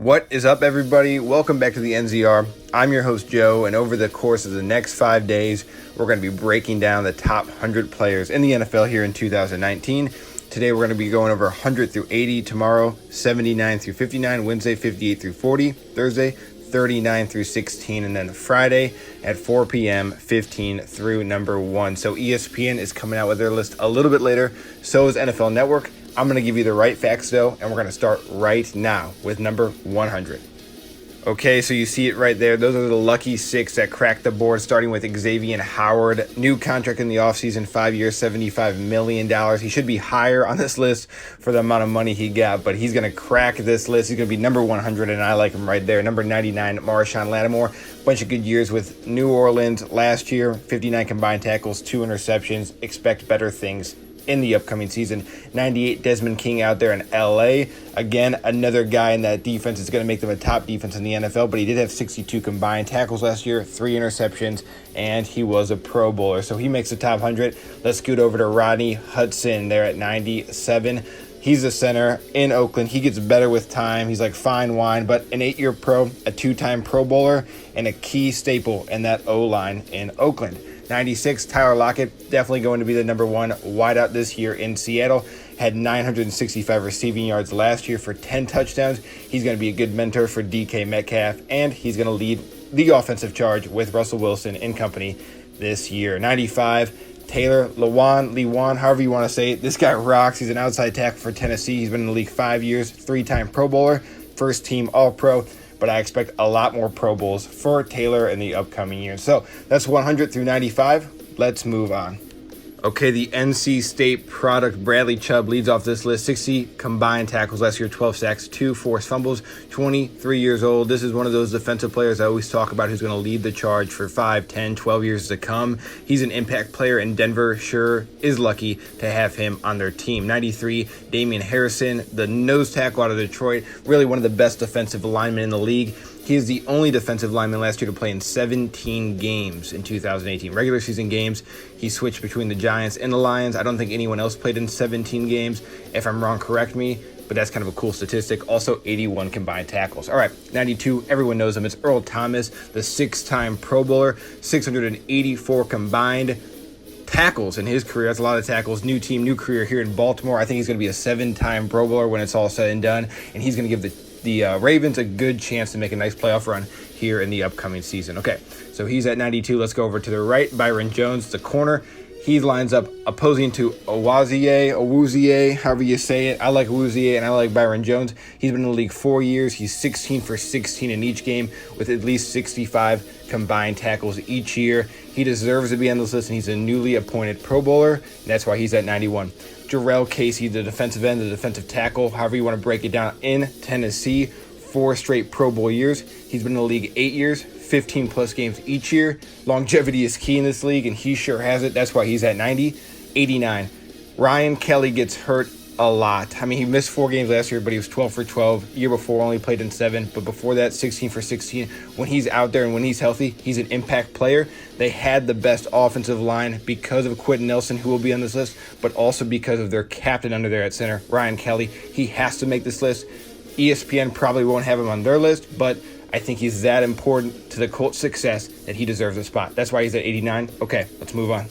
What is up, everybody? Welcome back to the NZR. I'm your host, Joe, and over the course of the next 5 days, we're going to be breaking down the top 100 players in the NFL here in 2019. Today, we're going to be going over 100 through 80. Tomorrow, 79 through 59. Wednesday, 58 through 40. Thursday, 39 through 16. And then Friday at 4 p.m., 15 through number 1. So ESPN is coming out with their list a little bit later. So is NFL Network. I'm going to give you the right facts, though, and we're going to start right now with number 100. Okay, so you see it right there. Those are the lucky six that cracked the board, starting with Xavier Howard. New contract in the offseason, 5 years, $75 million. He should be higher on this list for the amount of money he got, but he's going to crack this list. He's going to be number 100, and I like him right there. Number 99, Marshawn Lattimore. Bunch of good years with New Orleans last year. 59 combined tackles, 2 interceptions. Expect better things in the upcoming season. 98, Desmond King out there in LA. Again, another guy in that defense is going to make them a top defense in the NFL, but he did have 62 combined tackles last year, 3 interceptions, and he was a Pro Bowler. So he makes the top 100. Let's scoot over to Rodney Hudson there at 97. He's a center in Oakland. He gets better with time. He's like fine wine, but an 8-year pro, a 2-time Pro Bowler, and a key staple in that O-line in Oakland. 96, Tyler Lockett, definitely going to be the number 1 wideout this year in Seattle. Had 965 receiving yards last year for 10 touchdowns. He's going to be a good mentor for DK Metcalf, and he's going to lead the offensive charge with Russell Wilson and company this year. 95, Taylor Lewan, however you want to say it. This guy rocks. He's an outside tackle for Tennessee. He's been in the league 5 years, 3-time Pro Bowler, first team All-Pro. But I expect a lot more Pro Bowls for Taylor in the upcoming years. So that's 100 through 95. Let's move on. Okay, the NC State product, Bradley Chubb, leads off this list. 60 combined tackles last year, 12 sacks, 2 forced fumbles, 23 years old. This is one of those defensive players I always talk about who's going to lead the charge for 5, 10, 12 years to come. He's an impact player, and Denver sure is lucky to have him on their team. 93, Damian Harrison, the nose tackle out of Detroit, really one of the best defensive linemen in the league. He is the only defensive lineman last year to play in 17 games in 2018. Regular season games, he switched between the Giants and the Lions. I don't think anyone else played in 17 games. If I'm wrong, correct me, but that's kind of a cool statistic. Also, 81 combined tackles. All right, 92, everyone knows him. It's Earl Thomas, the 6-time Pro Bowler, 684 combined tackles in his career. That's a lot of tackles. New team, new career here in Baltimore. I think he's going to be a 7-time Pro Bowler when it's all said and done, and he's going to give the Ravens a good chance to make a nice playoff run here in the upcoming season. Okay, so he's at 92. Let's go over to the right. Byron Jones, the corner. He lines up opposing to Awuzie, however you say it. I like Awuzie and I like Byron Jones. He's been in the league 4 years. He's 16 for 16 in each game with at least 65 combined tackles each year. He deserves to be on this list, and he's a newly appointed Pro Bowler, and that's why he's at 91. Jarrell Casey, the defensive end, the defensive tackle, however you want to break it down, in Tennessee, 4 straight Pro Bowl years. He's been in the league 8 years, 15-plus games each year. Longevity is key in this league, and he sure has it. That's why he's at 90. 89, Ryan Kelly gets hurt a lot. I mean, he missed 4 games last year, but he was 12 for 12. Year before, only played in 7. But before that, 16 for 16. When he's out there and when he's healthy, he's an impact player. They had the best offensive line because of Quentin Nelson, who will be on this list, but also because of their captain under there at center, Ryan Kelly. He has to make this list. ESPN probably won't have him on their list, but I think he's that important to the Colts' success that he deserves a spot. That's why he's at 89. Okay, let's move on.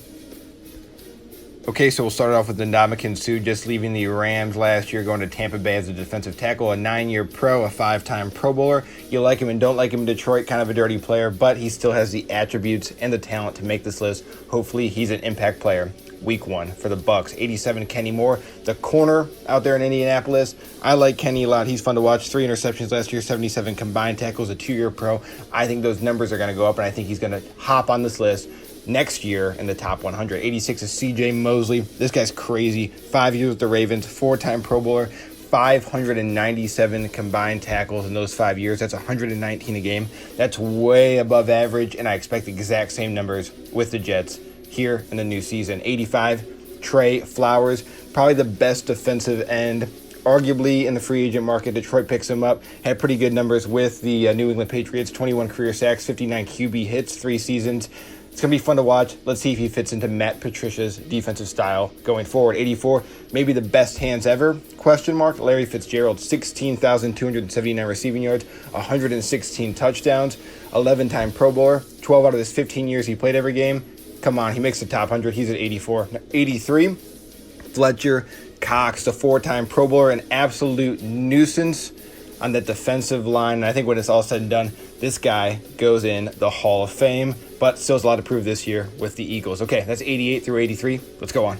Okay, so we'll start off with Ndamukong Suh, just leaving the Rams last year, going to Tampa Bay as a defensive tackle, a 9-year pro, a 5-time Pro Bowler. You like him and don't like him in Detroit, kind of a dirty player, but he still has the attributes and the talent to make this list. Hopefully, he's an impact player. Week 1 for the Bucs. 87, Kenny Moore, the corner out there in Indianapolis. I like Kenny a lot. He's fun to watch. 3 interceptions last year, 77 combined tackles, a 2-year pro. I think those numbers are going to go up, and I think he's going to hop on this list next year in the top 100. 86 is CJ Mosley. This guy's crazy. 5 years with the Ravens, 4-time Pro Bowler, 597 combined tackles in those 5 years. That's 119 a game. That's way above average, and I expect the exact same numbers with the Jets here in the new season. 85, Trey Flowers, probably the best defensive end, arguably in the free agent market. Detroit picks him up, had pretty good numbers with the New England Patriots, 21 career sacks, 59 QB hits, 3 seasons. It's going to be fun to watch. Let's see if he fits into Matt Patricia's defensive style going forward. 84, maybe the best hands ever, question mark. Larry Fitzgerald, 16,279 receiving yards, 116 touchdowns, 11-time Pro Bowler, 12 out of his 15 years he played every game. Come on, he makes the top 100. He's at 84. 83, Fletcher Cox, the 4-time Pro Bowler, an absolute nuisance on that defensive line. And I think when it's all said and done, this guy goes in the Hall of Fame, but still has a lot to prove this year with the Eagles. Okay, that's 88 through 83. Let's go on.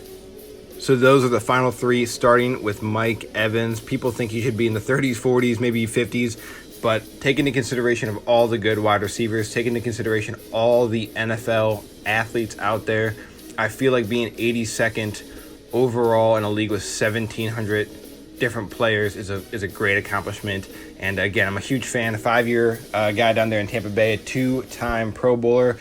So those are the final three, starting with Mike Evans. People think he should be in the 30s, 40s, maybe 50s, but take into consideration of all the good wide receivers, take into consideration all the NFL athletes out there, I feel like being 82nd overall in a league with 1,700 different players is a great accomplishment. And again, I'm a huge fan. A 5-year guy down there in Tampa Bay, a 2-time Pro Bowler,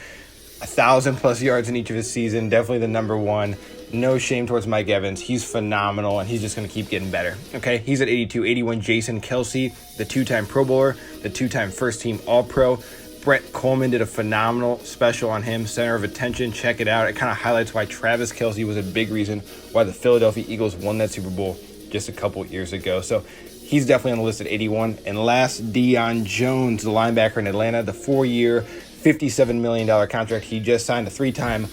1,000+ yards in each of his season. Definitely the number one. No shame towards Mike Evans. He's phenomenal, and he's just going to keep getting better. Okay, he's at 82. 81, Jason Kelce, the 2-time Pro Bowler, the 2-time first-team All-Pro. Brett Coleman did a phenomenal special on him, center of attention. Check it out. It kind of highlights why Travis Kelce was a big reason why the Philadelphia Eagles won that Super Bowl just a couple years ago. So he's definitely on the list at 81. And last, Deion Jones, the linebacker in Atlanta, the 4-year, $57 million contract. He just signed a 3-time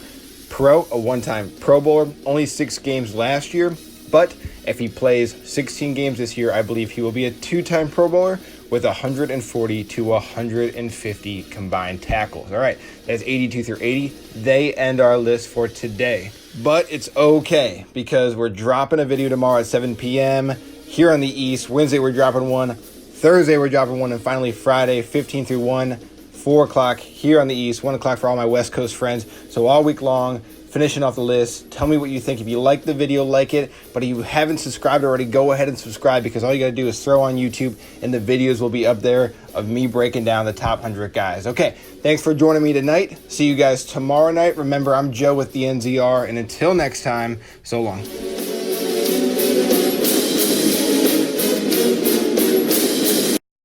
Pro, a 1-time Pro Bowler, only 6 games last year. But if he plays 16 games this year, I believe he will be a 2-time Pro Bowler with 140 to 150 combined tackles. All right, that's 82 through 80. They end our list for today. But it's okay, because we're dropping a video tomorrow at 7 p.m. here on the East. Wednesday, we're dropping one. Thursday, we're dropping one. And finally, Friday, 15 through 1, 4 o'clock here on the East, 1 o'clock for all my West Coast friends. So all week long, finishing off the list. Tell me what you think. If you like the video, like it. But if you haven't subscribed already, go ahead and subscribe, because all you got to do is throw on YouTube and the videos will be up there of me breaking down the top 100 guys. Okay, thanks for joining me tonight. See you guys tomorrow night. Remember, I'm Joe with the NZR, and until next time, so long.